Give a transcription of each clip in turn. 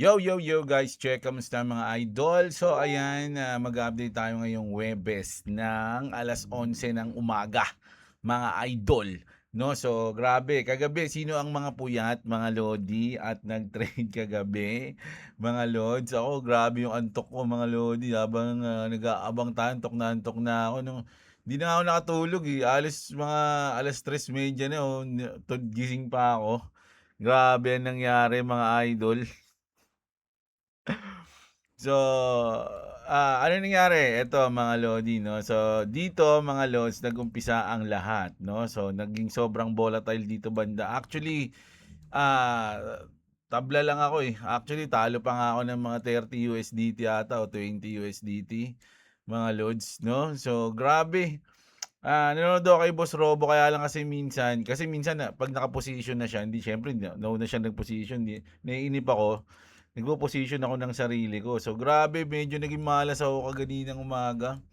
Yo guys, check kamusta mga idol? So ayan, mag-update tayo ngayong Webes ng 11:11 ng umaga, mga idol. No, so grabe, kagabi sino ang mga puyat, mga lodi at nag-trade kagabi, mga lods? Ako grabe yung antok ko mga lodi habang nag-aabang tayo, antok na ako nung di na ako nakatulog eh. Alas mga 3:30 na oh, gising pa ako. Grabe ang nangyari mga idol. So, ano nangyari? Eto mga lodi 'no. So, dito mga lods nag-umpisa ang lahat 'no. So, naging sobrang volatile dito banda. Actually, tabla lang ako, eh. Actually, talo pa nga ako ng mga 30 USDT ata o 20 USDT, mga lods 'no. So, grabe. Nanonood ako kay Boss Robo kaya lang kasi minsan na 'pag naka-position na siya, hindi siyempre nauna siya nag-position, naiinip ako. Nagpo-position ako ng sarili ko. So grabe, medyo naging malas ako kaganinang umaga.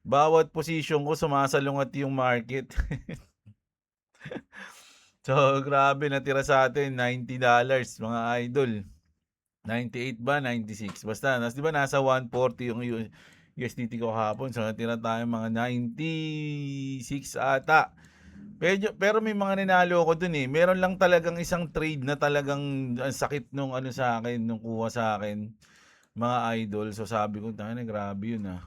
Bawat position ko sumasalungat yung market. So grabe, natira sa atin $90 mga idol. 98 ba, 96? Basta, 'di ba nasa 140 yung USDT ko kahapon. So natira tayo mga 96 ata. Pero may mga ninalo ko dun eh. Meron lang talagang isang trade na talagang ang sakit nung ano sa akin, nung kuha sa akin, mga idol. So sabi ko, tangina grabe yun ah.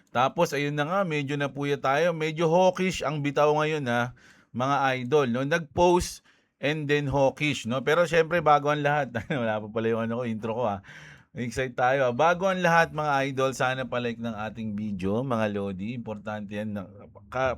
Tapos ayun na nga, medyo napuya tayo. Medyo hawkish ang bitaw ngayon ha, mga idol. No? Nag-post and then hawkish. No? Pero syempre bago ang lahat, wala pa pala yung ano ko, intro ko ha. Excited tayo. Bago ang lahat mga idol, sana pa-like ng ating video, mga lodi. Importante yan.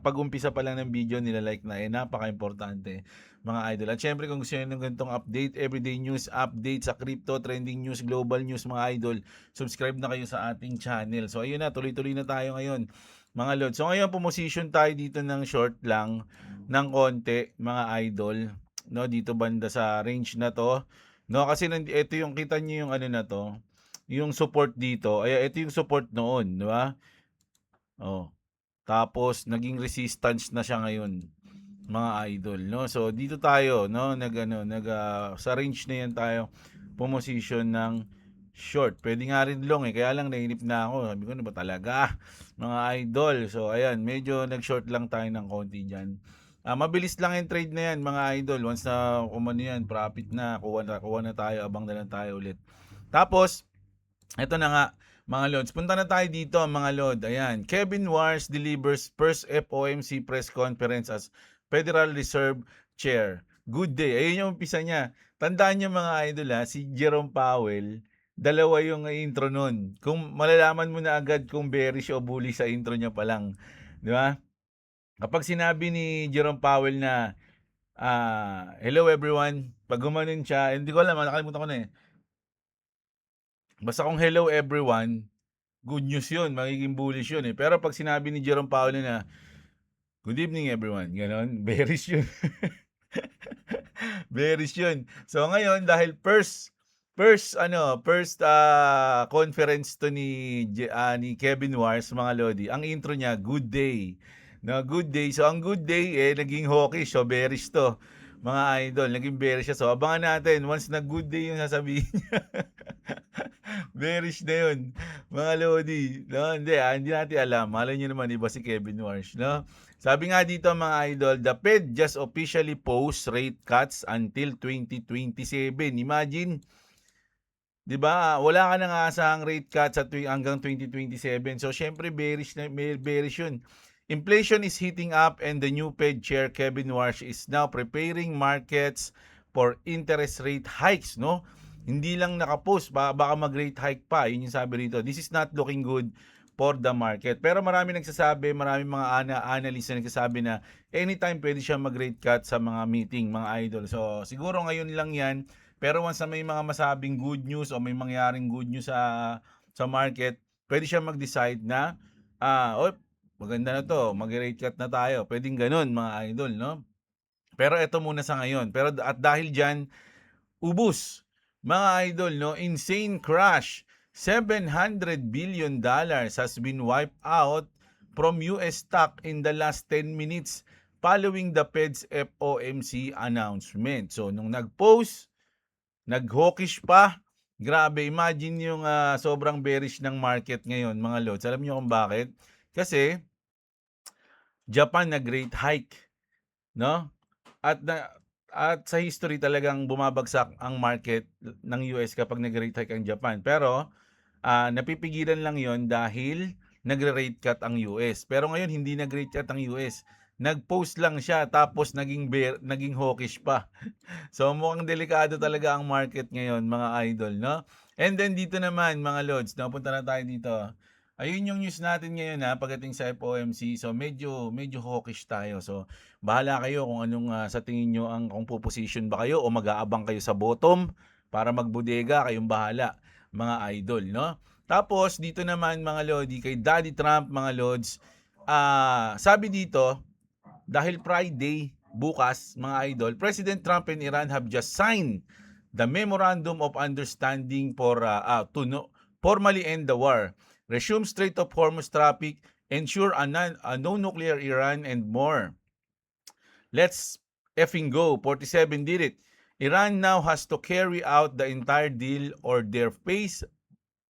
Pag-umpisa pa lang ng video, nila-like na. Napaka-importante, mga idol. At syempre, kung gusto nyo ng ganitong update, everyday news, update sa crypto, trending news, global news, mga idol, subscribe na kayo sa ating channel. So, ayun na, tuloy-tuloy na tayo ngayon, mga lodi. So, ngayon, pumosisyon tayo dito ng short lang, ng konti, mga idol. No, dito banda sa range na to. No, kasi ito yung kita niyo yung ano na to, yung support dito, ay ito yung support noon, di ba? Oh. Tapos naging resistance na siya ngayon, mga idol, no? So dito tayo, no, sa range na yan tayo pumosisyon ng short. Pwede nga rin long eh, kaya lang nainip na ako. Sabi ko, ano ba talaga, mga idol? So ayan, medyo nag-short lang tayo ng konti diyan. Mabilis lang yung trade na yan, mga idol. Once na kumano yan, profit na, kuha na tayo, abang na lang tayo ulit. Tapos, eto na nga, mga lods. Punta na tayo dito, mga lod. Ayan. Kevin Wars delivers first FOMC press conference as Federal Reserve Chair. Good day. Ayun yung umpisa niya. Tandaan niyo mga idol ha, si Jerome Powell, dalawa yung intro nun. Kung malalaman mo na agad kung bearish o bullish sa intro niya pa lang. Di ba? Kapag sinabi ni Jerome Powell na, hello everyone, pag gumanon siya, hindi ko alam, nakalimutan ko na eh. Basta kung hello everyone, good news yun, magiging bullish yun eh. Pero pag sinabi ni Jerome Powell na, good evening everyone, ganon, bearish yun. Bearish yun. So ngayon, dahil first conference to ni Kevin Wars, mga lodi, ang intro niya, good day. No, good day. So ang good day, naging hawkish, so bearish to. Mga idol, naging bearish siya. So abangan natin, once na good day yung sasabihin niya. Bearish na yun, mga lodi. No, hindi natin alam. Malay nyo naman, iba si Kevin Warsh, no? Sabi nga dito mga idol, the Fed just officially paused rate cuts until 2027. Imagine, 'di ba? Wala ka nang aasahang rate cuts hanggang 2027. So syempre bearish 'yun. Inflation is heating up and the new Fed chair Kevin Warsh is now preparing markets for interest rate hikes, no? Hindi lang nakapost, baka mag-rate hike pa. Yun yung sabi rito. This is not looking good for the market. Pero marami nagsasabi, marami mga analyst na nagsasabi na anytime pwede siya mag-rate cut sa mga meeting, mga idol. So, siguro ngayon lang yan. Pero once na may mga masabing good news o may mangyaring good news sa market, pwede siya mag-decide na, maganda na to, mag-rate cut na tayo. Pwedeng ganun, mga idol, no? Pero ito muna sa ngayon. Pero at dahil dyan, ubus. Mga idol, no? Insane crash. $700 billion has been wiped out from US stock in the last 10 minutes following the Fed's FOMC announcement. So, nung nag-post nag-hawkish pa. Grabe, imagine yung sobrang bearish ng market ngayon, mga lods. Alam niyo kung bakit? Kasi Japan nag-rate hike, no? At na at sa history talagang bumabagsak ang market ng US kapag nag-rate hike ang Japan. Pero napipigilan lang 'yon dahil nagre-rate cut ang US. Pero ngayon hindi nag-rate cut ang US. Nag-post lang siya tapos naging hawkish pa. So mukhang delikado talaga ang market ngayon, mga idol, no? And then dito naman, mga lods, napunta na tayo dito. Ayun yung news natin ngayon pagdating sa FOMC. So medyo hawkish tayo. So bahala kayo kung anong sa tingin nyo kung position ba kayo o mag-aabang kayo sa bottom para magbodega, kayong bahala, mga idol, no? Tapos dito naman, mga lodi, kay Daddy Trump, mga lods, sabi dito, dahil Friday, bukas, mga idol, President Trump and Iran have just signed the Memorandum of Understanding to formally end the war, resume Strait of Hormuz traffic, ensure a no-nuclear Iran, and more. Let's effing go. 47 did it. Iran now has to carry out the entire deal or they face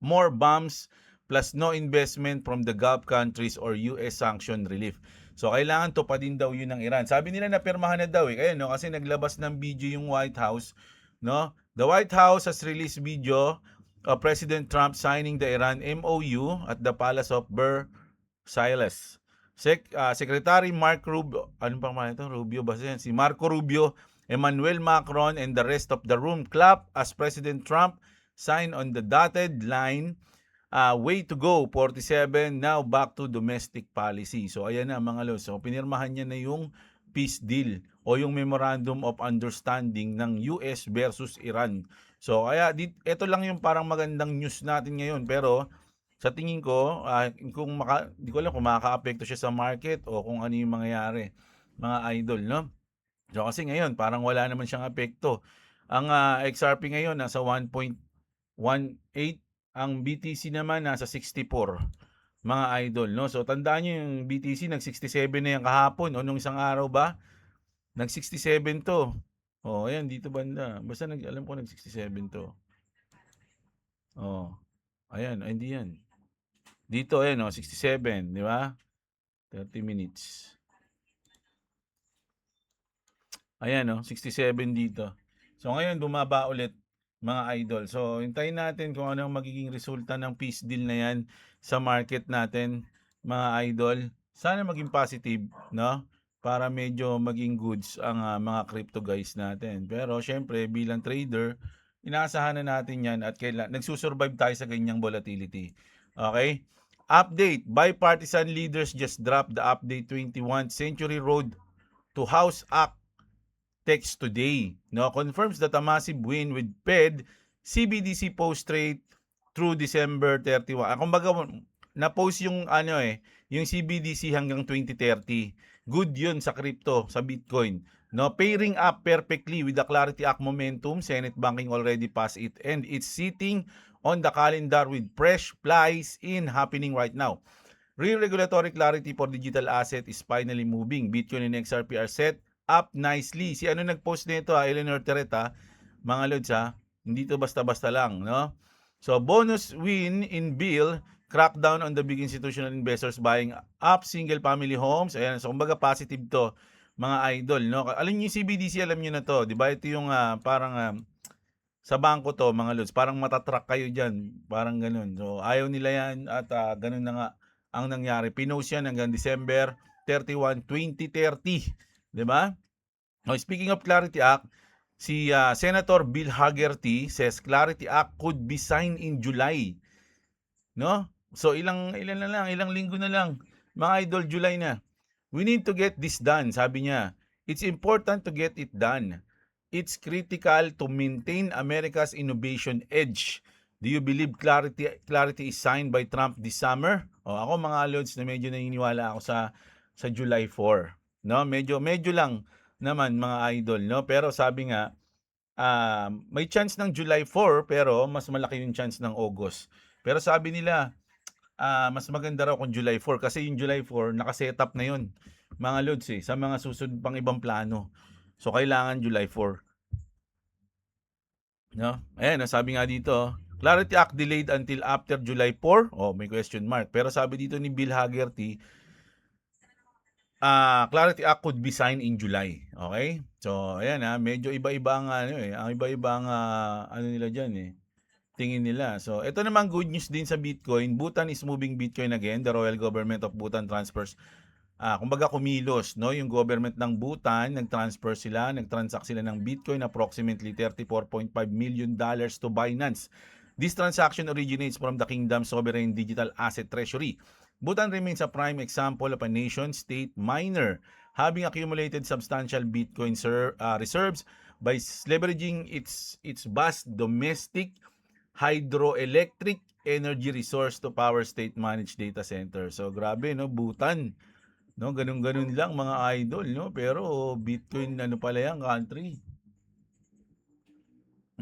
more bombs plus no investment from the Gulf countries or US sanction relief. So kailangan tupadin daw yun ng Iran. Sabi nila na pirmahan na daw kaya no, kasi naglabas ng video yung White House, no? The White House has released video of President Trump signing the Iran MOU at the Palace of Versailles. Secretary Mark Rubio, ano pang ito? Rubio ba yan? Si Marco Rubio, Emmanuel Macron, and the rest of the room clap as President Trump signed on the dotted line. Way to go, 47, now back to domestic policy. So ayan na, mga lods. So pinirmahan niya na yung peace deal o yung Memorandum of Understanding ng US versus Iran. So kaya ito lang yung parang magandang news natin ngayon, pero sa tingin ko, di ko alam kung makaka-apekto siya sa market o kung ano yung mangyayari, mga idol, no? So kasi ngayon, parang wala naman siyang apekto. Ang XRP ngayon nasa 1.18, ang BTC naman nasa 64, mga idol, no? So tandaan niyo yung BTC nag-67 na yan kahapon o nung isang araw ba? Nag-67 to. Oh, ayan dito banda. Basta alam ko nag-67 to. Oh. Ayan, hindi yan. Dito ayan 67, di ba? 30 minutes. Ayan 67 dito. So ngayon bumaba ulit, mga idol. So hintayin natin kung ano ang magiging resulta ng peace deal na yan sa market natin, mga idol. Sana maging positive, no? Para medyo maging goods ang mga crypto guys natin. Pero syempre bilang trader, inaasahan na natin yan at nagsusurvive tayo sa ganyang volatility. Okay? Update, bipartisan leaders just dropped the update 21 Century Road to House Act text today, no, confirms that a massive win with Fed CBDC post rate through December 31. Kumbaga na-post yung yung CBDC hanggang 2030. Good 'yun sa crypto, sa Bitcoin. No, pairing up perfectly with the Clarity Act momentum. Senate banking already passed it and it's sitting on the calendar with fresh flies in happening right now. Real regulatory clarity for digital asset is finally moving. Bitcoin and XRP are set up nicely. Si ano nag-post nito Eleanor Tereta, mga lods hindi to basta-basta lang, no? So bonus win in bill, crackdown on the big institutional investors buying up single family homes. Ayan, so kumbaga positive to, mga idol, no? Alam niyo yung CBDC, alam niyo na to, di ba? Ito yung parang sa bangko to, mga lods, parang matatrack kayo diyan, parang ganun. So ayaw nila yan at ganun na nga ang nangyari. Pinost yan hanggang December 31, 2030. 'Di ba? Now, speaking of Clarity Act, si Senator Bill Hagerty says Clarity Act could be signed in July. No? So ilang linggo na lang. Mga idol, July na. We need to get this done, sabi niya. It's important to get it done. It's critical to maintain America's innovation edge. Do you believe clarity is signed by Trump this summer? Ako, mga lods, na medyo naniniwala ako sa July 4. No, medyo lang naman, mga idol, no? Pero sabi nga may chance ng July 4 pero mas malaki yung chance ng August. Pero sabi nila mas maganda raw kung July 4 kasi yung July 4 naka-setup na yun, mga lods sa mga susunod pang ibang plano. So kailangan July 4. no? Ayan, sabi nga dito, Clarity Act delayed until after July 4. Oh, may question mark. Pero sabi dito ni Bill Haggerty, Clarity Act could be signed in July. Okay? So, ayan medyo iba-iba ang ano ang iba-iba ang ano nila diyan tingin nila. So, ito naman good news din sa Bitcoin. Bhutan is moving Bitcoin again. The Royal Government of Bhutan transfers kumbaga kumilos, no? Yung government ng Bhutan, nag-transfer sila, nag-transact sila ng Bitcoin approximately $34.5 million to Binance. This transaction originates from the kingdom's sovereign digital asset treasury. Bhutan remains a prime example of a nation-state miner having accumulated substantial Bitcoin reserves by leveraging its vast domestic hydroelectric energy resource to power state-managed data center. So grabe no, Bhutan. No, ganun-ganun lang mga idol, no? Pero Bitcoin ano pala yan, country.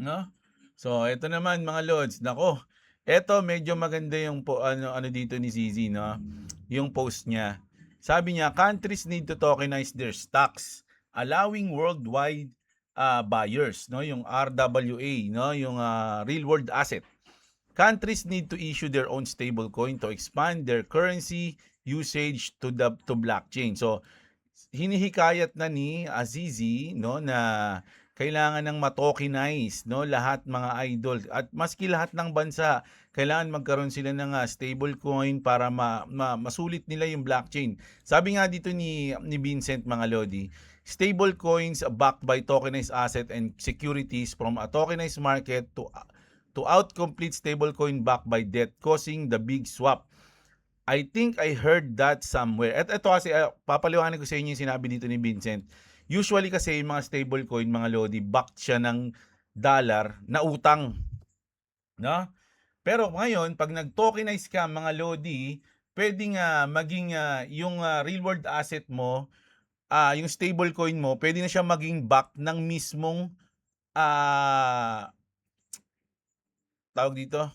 No? So, ito naman mga lords, nako. Ito medyo maganda yung ano dito ni ZZ, no? Yung post niya. Sabi niya, countries need to tokenize their stocks, allowing worldwide buyers, no? Yung RWA, no? Yung real world asset. Countries need to issue their own stablecoin to expand their currency usage to blockchain. So, hinihikayat na ni Azizi no na kailangan ng matokenize no lahat mga idol at maski lahat ng bansa kailangan magkaroon sila ng stablecoin para masulit nila yung blockchain. Sabi nga dito ni Vincent mga lodi, stablecoins backed by tokenized asset and securities from a tokenized market to outcompete stablecoin backed by debt causing the big swap. I think I heard that somewhere. At ito kasi, papaliwanag ko sa inyo yung sinabi dito ni Vincent. Usually kasi yung mga stablecoin, mga lodi, backed siya ng dollar na utang. No? Pero ngayon, pag nag-tokenize ka, mga lodi, pwedeng maging yung real world asset mo, yung stablecoin mo, pwede na siya maging back ng mismong tawag dito,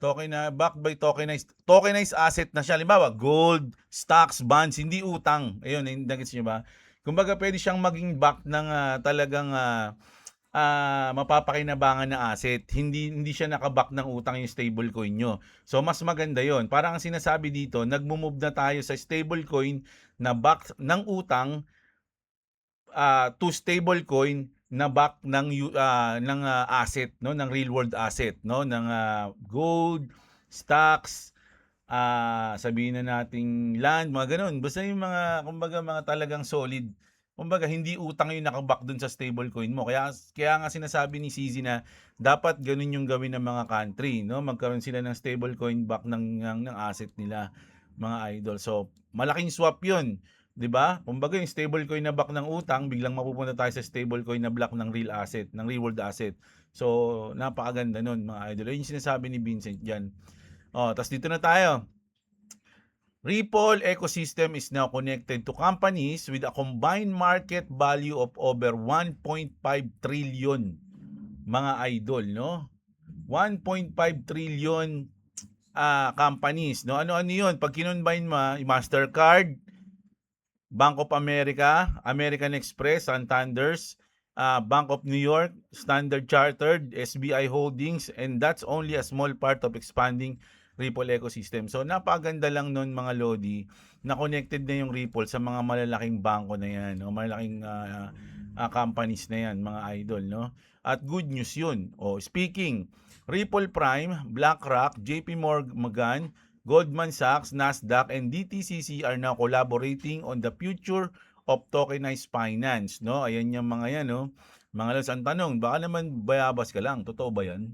backed by tokenized asset na siya. Halimbawa, gold, stocks, bonds, hindi utang. Ayun, nagets niyo ba? Kumbaga pwede siyang maging back ng talagang mapapakinabangan na asset. Hindi siya nakaback ng utang yung stablecoin nyo. So mas maganda 'yon. Parang ang sinasabi dito, nagmo-move na tayo sa stablecoin na back ng utang to stablecoin na back ng asset no ng real world asset no ng gold, stocks, sabihin na nating land, mga ganun. Basta yung mga kumbaga mga talagang solid. Kumbaga hindi utang yung nakaback dun sa stablecoin mo. Kaya nga sinasabi ni CZ na dapat ganun yung gawin ng mga country, no? Magkaroon sila ng stablecoin back ng asset nila, mga idol. So, malaking swap 'yun. 'Di ba? Kumbaga yung stablecoin na back ng utang, biglang mapupunta tayo sa stablecoin na back ng real asset, ng real world asset. So, napakaganda nun mga idol. Yun yung sinasabi ni Vincent diyan. Oh, tas dito na tayo. Ripple ecosystem is now connected to companies with a combined market value of over 1.5 trillion mga idol, no? 1.5 trillion companies, no? Ano-ano 'yun? Pag kinonbine mo, Mastercard, Bank of America, American Express, Santander's, Bank of New York, Standard Chartered, SBI Holdings, and that's only a small part of expanding Ripple ecosystem. So napakaganda lang nun mga lodi na connected na yung Ripple sa mga malalaking bangko na yan, no? Malalaking companies na yan, mga idol, no? At good news yun. Speaking, Ripple Prime, BlackRock, JP Morgan, Goldman Sachs, Nasdaq, and DTCC are now collaborating on the future of tokenized finance, no? Ayan yung mga yan, no? Mga lods, ang tanong, baka naman bayabas ka lang. Totoo ba yan?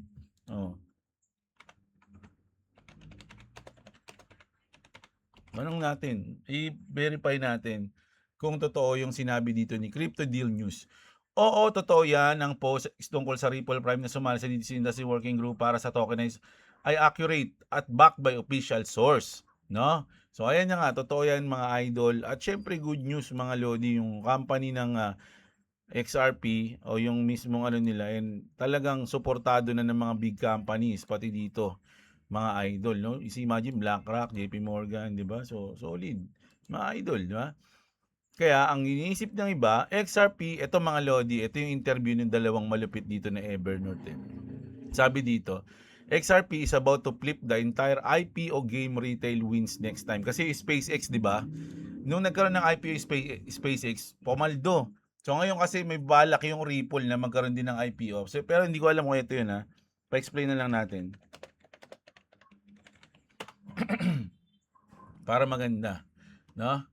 Tanong natin, i-verify natin kung totoo yung sinabi dito ni Crypto Deal News. Oo, totoo yan. Ang post tungkol sa Ripple Prime na sumali sa DTC Industry Working Group para sa tokenize ay accurate at backed by official source. No? So, ayan na nga. Totoo yan mga idol. At syempre, good news mga lodi, yung company ng XRP o yung mismong ano nila, and talagang suportado na ng mga big companies, pati dito mga idol, no? Imagine BlackRock, JP Morgan, 'di ba? So solid. Mga idol, 'di ba? Kaya ang iniisip ng iba, XRP, eto mga lodi, ito yung interview ng dalawang malupit dito na Evernorth. Sabi dito, XRP is about to flip the entire IPO game retail wins next time. Kasi SpaceX, di ba? Nung nagkaroon ng IPO SpaceX, pumaldo. So ngayon kasi may balak yung Ripple na magkaroon din ng IPO. So, pero hindi ko alam kung ito yun ha. Pa-explain na lang natin. Para maganda. No?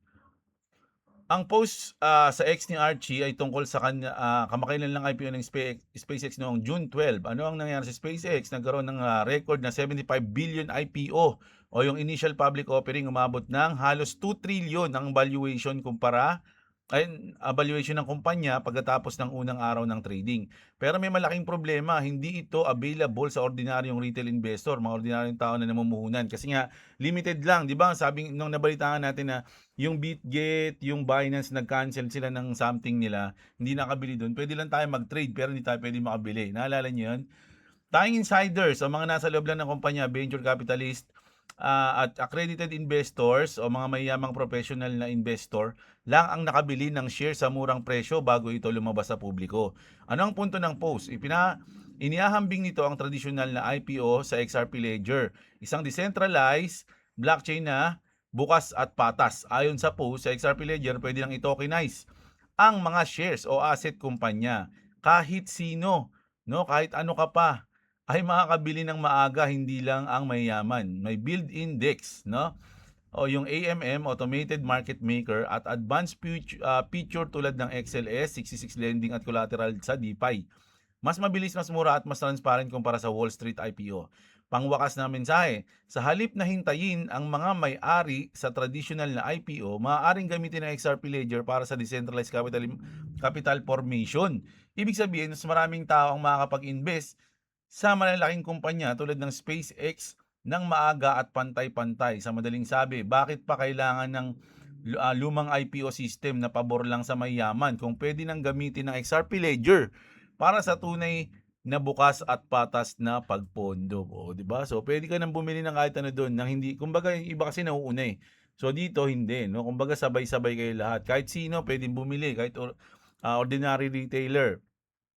Ang post sa X ni Archie ay tungkol sa kanya, kamakailan lang IPO ng SpaceX noong June 12. Ano ang nangyari sa SpaceX? Nagkaroon ng record na 75 billion IPO o yung initial public offering umabot ng halos 2 trillion ang valuation valuation ng kumpanya pagkatapos ng unang araw ng trading. Pero may malaking problema, hindi ito available sa ordinaryong retail investor, mga ordinaryong tao na namumuhunan. Kasi nga, limited lang, di ba? Sabi nung nabalitaan natin na yung BitGet, yung Binance, nag-cancel sila ng something nila, hindi nakabili doon. Pwede lang tayo mag-trade pero hindi tayo pwede makabili. Naalala niyo yun? Tayong insiders o mga nasa loob lang ng kumpanya, venture capitalist, at accredited investors o mga mayamang professional na investor lang ang nakabili ng share sa murang presyo bago ito lumabas sa publiko. Ano ang punto ng post? Inihahambing nito ang tradisyonal na IPO sa XRP Ledger, isang decentralized blockchain na bukas at patas. Ayon sa post, sa XRP Ledger pwede lang i-tokenize ang mga shares o asset kumpanya. Kahit sino, no, kahit ano ka pa, ay makakabili ng maaga, hindi lang ang mayayaman. May build index, no? O yung AMM, Automated Market Maker, at advanced feature tulad ng XLS, 66 lending at collateral sa DeFi. Mas mabilis, mas mura at mas transparent kumpara sa Wall Street IPO. Pangwakas na mensahe, sa halip na hintayin ang mga may-ari sa traditional na IPO, maaaring gamitin ang XRP Ledger para sa decentralized capital formation. Ibig sabihin, mas maraming tao ang makakapag-invest sa malalaking kumpanya tulad ng SpaceX ng maaga at pantay-pantay. Sa madaling sabi, bakit pa kailangan ng lumang IPO system na pabor lang sa mayaman kung pwede nang gamitin ng XRP Ledger para sa tunay na bukas at patas na pagpondo. O, di ba? So, pwede ka nang bumili ng kahit ano doon nang hindi, kumbaga yung iba kasi nauuna eh. So, dito hindi, no? Kumbaga sabay-sabay kayo lahat. Kahit sino pwedeng bumili, kahit ordinary retailer.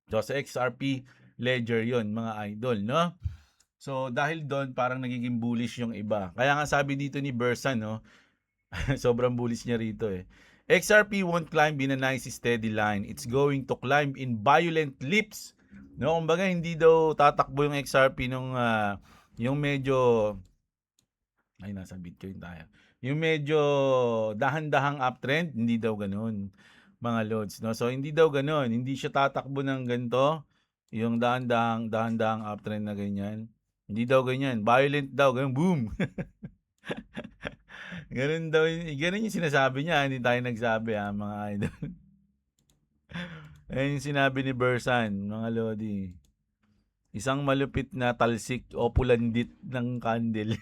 So, sa XRP Ledger yon mga idol, no? So, dahil doon, parang nagiging bullish yung iba. Kaya nga sabi dito ni Bersan, no? Sobrang bullish niya rito eh. XRP won't climb in a nice steady line. It's going to climb in violent leaps. No, kumbaga hindi daw tatakbo yung XRP nung yung medyo nasa Bitcoin tayo. Yung medyo dahan-dahang uptrend, hindi daw ganoon, mga lods, no? So hindi daw ganoon, hindi siya tatakbo ng ganito, yung dahan-dahang uptrend na ganyan. Hindi daw ganyan, violent daw, ganun boom. Ganun daw, ganun yung sinasabi niya, hindi tayo nagsabi mga idol. Ayun yung sinabi ni Bersan, mga lodi. Isang malupit na talsik o pulandit ng candle.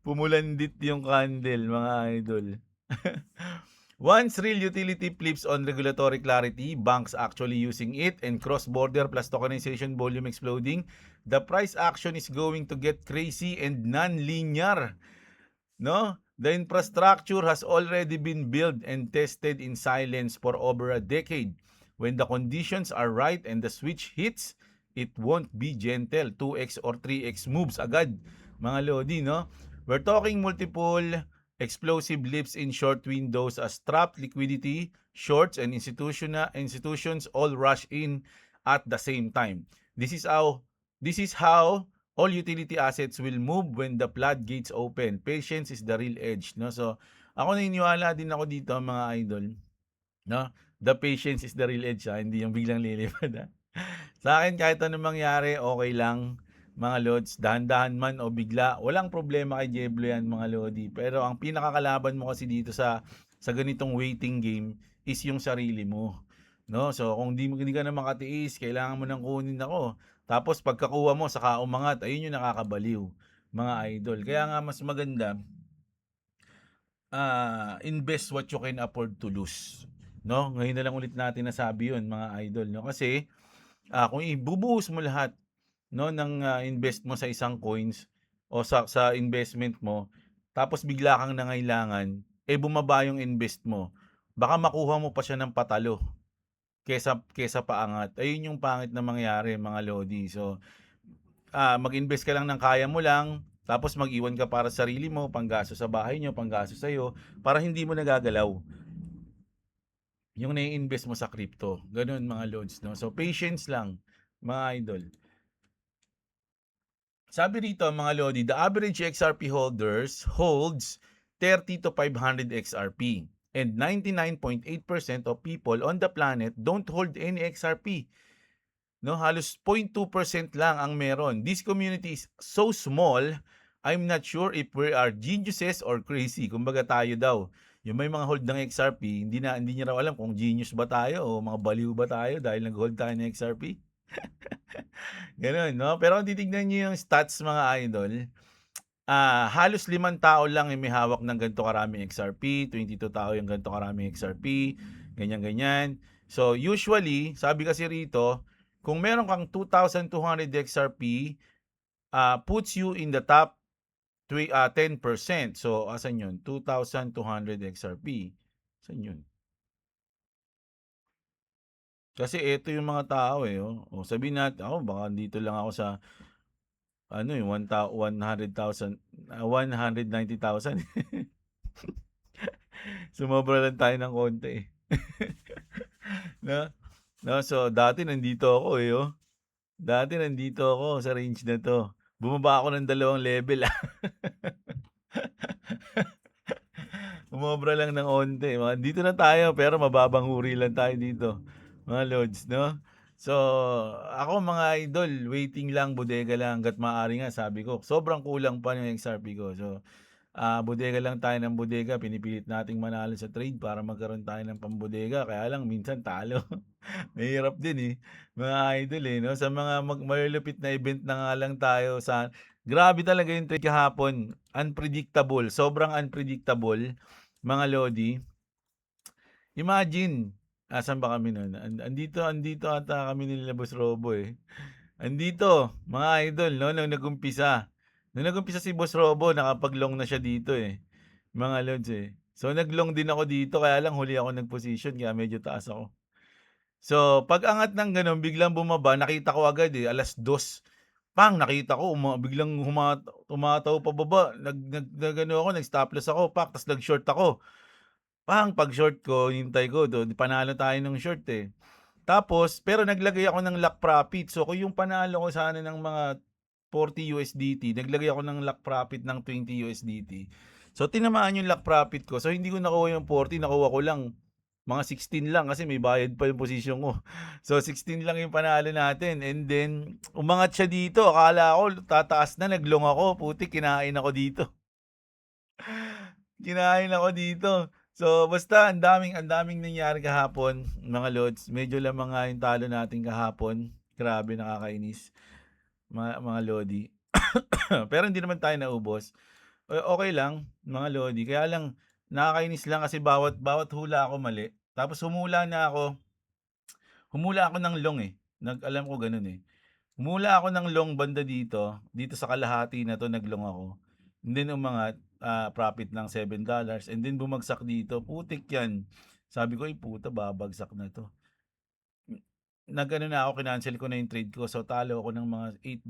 Pumulandit yung candle, mga idol. Once real utility flips on regulatory clarity, banks actually using it, and cross-border plus tokenization volume exploding, the price action is going to get crazy and non-linear. No? The infrastructure has already been built and tested in silence for over a decade. When the conditions are right and the switch hits, it won't be gentle. 2x or 3x moves agad, mga lodi, no? We're talking multiple explosive leaps in short windows as trapped liquidity, shorts, and institutions all rush in at the same time. This is how all utility assets will move when the floodgates open. Patience is the real edge, no? So, ako naniniwala din ako dito, mga idol, no? The patience is the real edge, hindi yung biglang lilipad, ha? Sa akin, kahit anong mangyari, okay lang, mga lods. Dahan-dahan man o bigla, walang problema kay Jeblo yan, mga lodi. Pero ang pinakakalaban mo kasi dito sa ganitong waiting game is yung sarili mo, no? So, kung hindi ka na makatiis, kailangan mo nang kunin ako. Tapos pagkakuha mo saka umangat, ayun yung nakakabaliw, mga idol. Kaya nga mas maganda, invest what you can afford to lose, no? Ngayon na lang ulit natin nasabi yun, mga idol, no? Kasi kung ibubuhos mo lahat, no, ng invest mo sa isang coins o sa investment mo, tapos bigla kang nangailangan, bumaba yung invest mo, baka makuha mo pa siya ng patalo kesa paangat. Ayun yung pangit na mangyari mga lodi. So, mag-invest ka lang ng kaya mo lang, tapos mag-iwan ka para sa sarili mo, panggasto sa bahay niyo, panggasto sa'yo, para hindi mo nagagalaw yung nai-invest mo sa crypto. Gano'n mga lods, no? So, patience lang, mga idol. Sabi rito mga lodi, the average XRP holders holds 30 to 500 XRP. And 99.8% of people on the planet don't hold any XRP. No, halos 0.2% lang ang meron. This community is so small, I'm not sure if we are geniuses or crazy. Kumbaga tayo daw, yung may mga hold ng XRP, hindi niya raw alam kung genius ba tayo o mga baliw ba tayo dahil nag-hold tayo ng XRP. Ganun, no? Pero kung titignan niyo yung stats mga idol, halos 5 tao lang yung may hawak ng ganito karaming XRP, 22 tao yung ganito karaming XRP, ganyan-ganyan. So, usually, sabi kasi rito, kung meron kang 2,200 XRP, puts you in the top 10%. So, asan yun? 2,200 XRP. Asan yun? Kasi ito yung mga tao eh. Oh. Sabihin natin, ako baka dito lang ako sa ano yung 100,000, 190,000. Sumobra lang tayo ng konti eh. No? No, so dati nandito ako eh. Oh. Dati nandito ako sa range na to. Bumaba ako ng 2 level. Umobra lang ng onti. Dito na tayo pero mababang uri lang tayo dito. Mga lods, no? So, ako mga idol, waiting lang, bodega lang hangga't maaari nga, sabi ko. Sobrang kulang pa yung XRP ko. So, bodega lang tayo ng bodega. Pinipilit nating manalo sa trade para magkaroon tayo ng pambodega. Kaya lang, minsan talo. Mahirap din eh. Mga idol eh. No? Sa mga malulupit na event na nga lang tayo. Grabe talaga yung trade kahapon. Unpredictable. Sobrang unpredictable. Mga lodi. Imagine. Asan ba kami nun? Andito ata kami nila Boss Robo eh. Andito, mga idol, no? Nung nagumpisa. Nung nagumpisa si Boss Robo, nakapag-long na siya dito eh. Mga lods eh. So, nag-long din ako dito, kaya lang huli ako nag-position, kaya medyo taas ako. So, pag-angat ng ganun, biglang bumaba, nakita ko agad eh, 2:00. Nakita ko, biglang tumataw pababa. Ako, nag-stop loss ako, tapos nag-short ako. Pag-short ko, hintay ko, panalo tayo ng short eh. Tapos, pero naglagay ako ng lock profit. So, kung yung panalo ko sana ng mga 40 USDT, naglagay ako ng lock profit ng 20 USDT. So, tinamaan yung lock profit ko. So, hindi ko nakuha yung 40, nakuha ko lang mga 16 lang kasi may bayad pa yung position ko. So, 16 lang yung panalo natin. And then, umangat siya dito. Akala ko, tataas na, naglong ako. Puti, kinain ako dito. Kinain ako dito. So, basta ang daming nangyari kahapon, mga lods. Medyo lamang nga yung talo natin kahapon. Grabe, nakakainis. Mga lodi. Pero hindi naman tayo naubos. Okay lang, mga lodi. Kaya lang, nakakainis lang kasi bawat hula ako mali. Tapos humula ako ng long eh. Alam ko ganun eh. Humula ako ng long banda dito sa kalahati na to naglong ako. And then umangat, profit ng $7 and then bumagsak dito. Putik yan. Sabi ko, puta, babagsak na to. Nagano na ako, kinancel ko na yung trade ko. So, talo ako ng mga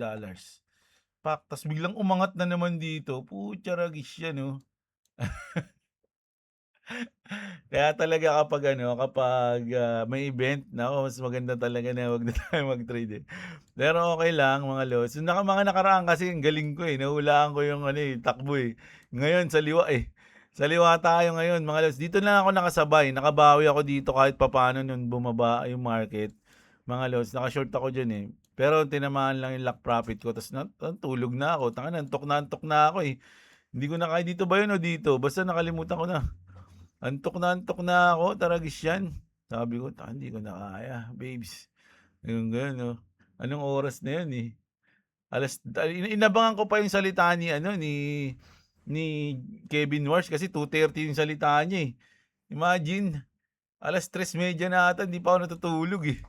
$8. Tas biglang umangat na naman dito. Putyaragis yan, no? Kaya talaga kapag may event, nako, mas maganda talaga na wag na tayo mag-trade eh. Pero okay lang mga lods. Yung mga nakaraan kasi ang galing ko eh. Nahulaan ko yung takbo eh. Ngayon sa liwa eh. Sa liwa tayo ngayon mga lods. Dito na ako nakasabay. Nakabawi ako dito kahit papaano nung bumaba yung market. Mga lods, nakashort ako dyan eh. Pero tinamaan lang yung lock profit ko. Tapos tulog na ako. Antok na ako eh. Hindi ko na kaya dito ba yun o dito? Basta nakalimutan ko na. Antok na ako, taragis yan. Sabi ko, hindi ko na kaya, babes. Yung gano'n, no? Anong oras na yun eh? Inabangan ko pa yung salita ni Kevin Walsh kasi 2:30 yung salita niya eh. Imagine, 3:30 na ata, hindi pa ako natutulog eh.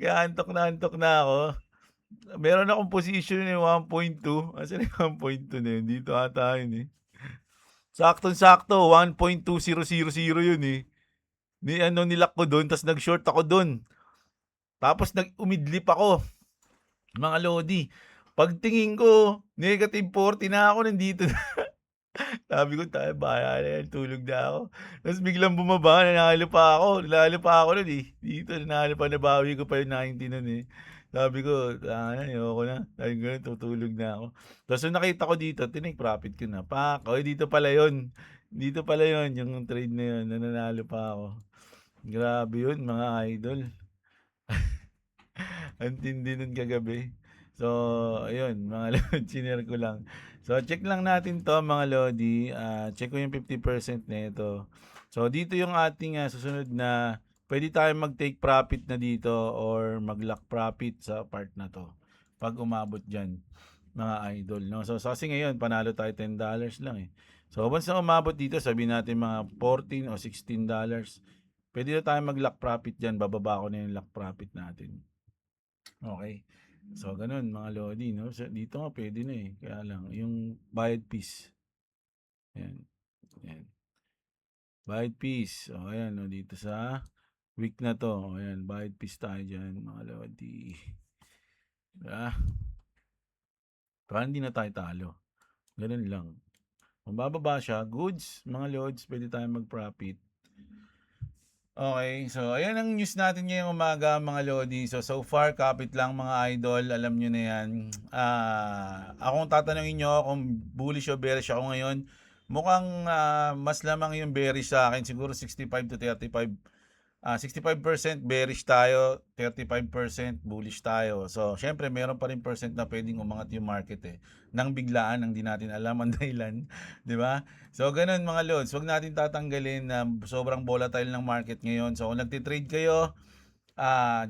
Kaya antok na ako. Meron akong position yung 1.2. Asan yung 1.2 na yun? Dito ata yun eh. Saktong-sakto 1.2000 yun, eh. Nilock ko dun ta's nag-short ako dun. Tapos umidlip ako, mga lodi. Pagtingin ko, -40 na ako, nandito na. Sabi ko, "Tayo bahala na yan, tulog na ako." Tapos biglang bumaba, nanalo pa ako nun, eh. Dito nanalo pa, nabawi ko pa yung 90 nun, eh. Sabi ko, ayoko na." Sabi ko gano'n, tutulog na ako. Tapos nung nakita ko dito, tinake profit ko na, Oy, dito pala yun. Dito pala yun, yung trade na yun, nanalo pa ako. Grabe yun, mga idol. Ang tindi nun kagabi. So, ayun, mga lodi, shinare ko lang. So, check lang natin 'to, mga lodi. Check ko yung 50% nito. So, dito yung ating susunod na pwede tayong mag-take profit na dito or mag-lock profit sa part na 'to. Pag umabot diyan, mga idol, no? So, kasi ngayon panalo tayo $10 lang, eh. So, once na umabot dito, sabihin natin mga $14 o $16, pwede na tayong mag-lock profit diyan. Bababa ko na yung lock profit natin. Okay. So, ganun mga lodi, no? Dito nga pwede na, eh. Kaya lang, yung bayad fees. Ayan. Ayan. Bayad fees. O, ayan, no? Dito sa week na to. O, ayan, bayad fees tayo dyan, mga lodi. Diba? Para hindi na tayo talo. Ganun lang. Kung bababa siya, goods, mga lords, pwede tayong mag-profit. Okay, so ayan ang news natin ngayong umaga, mga lodi. So far, kapit lang, mga idol, alam nyo na yan. Akong tatanungin nyo kung bullish o bearish ako ngayon. Mukhang mas lamang yung bearish sa akin, siguro 65 to 35. 65% bearish tayo, 35% bullish tayo. So, syempre, meron pa rin percent na pwedeng umangat yung market, eh. Nang biglaan, nang di natin alam ang dahilan. Di ba? So, ganun, mga lods. Huwag natin tatanggalin na sobrang volatile ng market ngayon. So, kung nagtitrade kayo,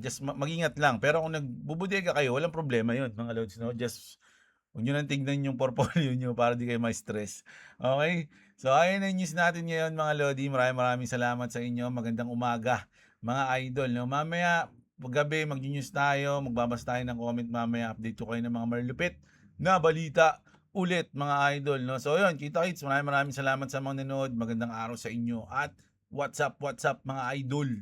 just mag-ingat lang. Pero kung nagbubudega kayo, walang problema yun, mga lods, no? Just huwag nyo nang tignan yung portfolio nyo para di kayo ma-stress. Okay? So, ayun ang news natin ngayon, mga lodi. Maraming salamat sa inyo. Magandang umaga, mga idol. No? Mamaya, gabi, mag-news tayo. Magbabasa tayo ng comment mamaya. Update ko kayo ng mga malupit na balita ulit, mga idol. No? So, yun. Kita-kits. Maraming salamat sa mga nanood. Magandang araw sa inyo. At what's up, mga idol?